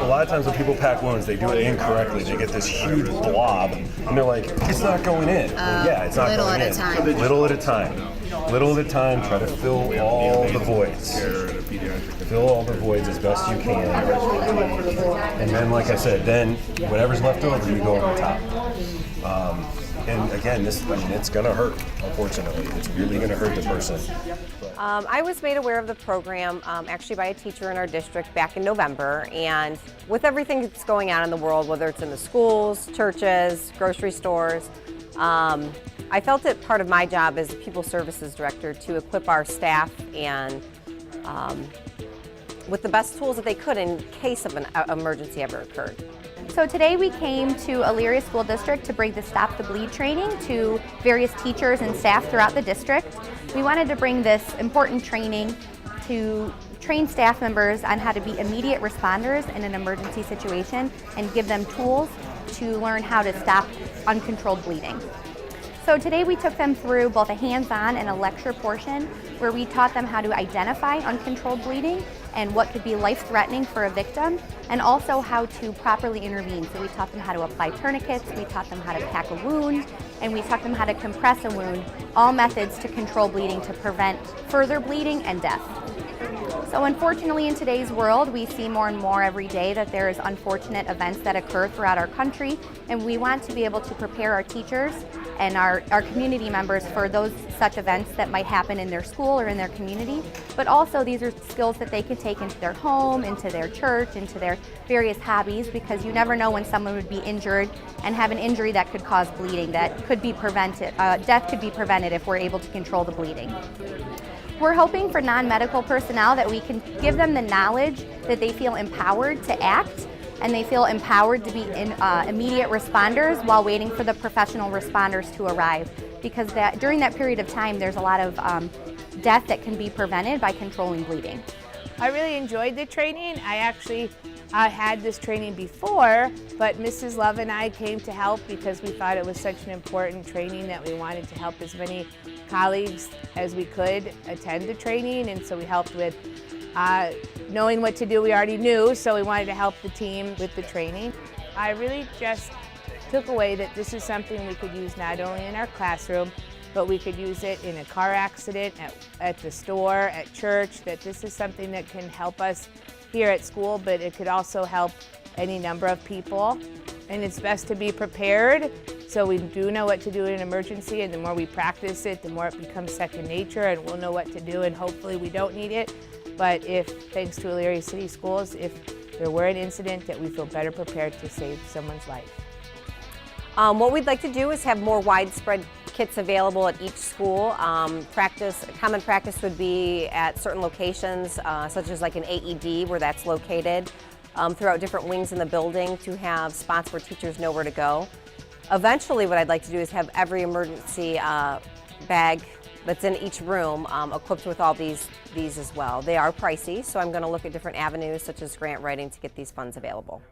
a lot of times when people pack wounds, they do it incorrectly. They get this huge blob, and they're like, it's not going in. Well, yeah, it's not going in. Little at a time. Little at a time, try to fill all the voids. Fill all the voids as best you can. And then, like I said, then whatever's left over, you go on the top. And again, it's going to hurt, unfortunately. It's really going to hurt the person. I was made aware of the program actually by a teacher in our district back in November, and with everything that's going on in the world, whether it's in the schools, churches, grocery stores, I felt it part of my job as a People Services Director to equip our staff and with the best tools that they could in case of an emergency ever occurred. So today we came to Elyria School District to bring the Stop the Bleed training to various teachers and staff throughout the district. We wanted to bring this important training to train staff members on how to be immediate responders in an emergency situation and give them tools to learn how to stop uncontrolled bleeding. So today we took them through both a hands-on and a lecture portion where we taught them how to identify uncontrolled bleeding and what could be life-threatening for a victim, and also how to properly intervene. So we taught them how to apply tourniquets, we taught them how to pack a wound, and we taught them how to compress a wound, all methods to control bleeding to prevent further bleeding and death. So unfortunately in today's world, we see more and more every day that there is unfortunate events that occur throughout our country, and we want to be able to prepare our teachers and our community members for those such events that might happen in their school or in their community. But also these are skills that they can take into their home, into their church, into their various hobbies, because you never know when someone would be injured and have an injury that could cause bleeding that could be prevented. Death could be prevented if we're able to control the bleeding. We're hoping for non-medical personnel that we can give them the knowledge that they feel empowered to act, and they feel empowered to be immediate responders while waiting for the professional responders to arrive. Because during that period of time, there's a lot of death that can be prevented by controlling bleeding. I really enjoyed the training. I actually had this training before, but Mrs. Love and I came to help because we thought it was such an important training that we wanted to help as many colleagues as we could attend the training, and so we helped with knowing what to do. We already knew, so we wanted to help the team with the training. I really just took away that this is something we could use not only in our classroom, but we could use it in a car accident, at the store, at church, that this is something that can help us here at school, but it could also help any number of people. And it's best to be prepared so we do know what to do in an emergency, and the more we practice it, the more it becomes second nature, and we'll know what to do, and hopefully we don't need it. But thanks to Elyria City Schools, if there were an incident, that we feel better prepared to save someone's life. What we'd like to do is have more widespread kits available at each school. Common practice would be at certain locations, such as like an AED where that's located, throughout different wings in the building, to have spots where teachers know where to go. Eventually what I'd like to do is have every emergency bag that's in each room equipped with all these as well. They are pricey, so I'm going to look at different avenues such as grant writing to get these funds available.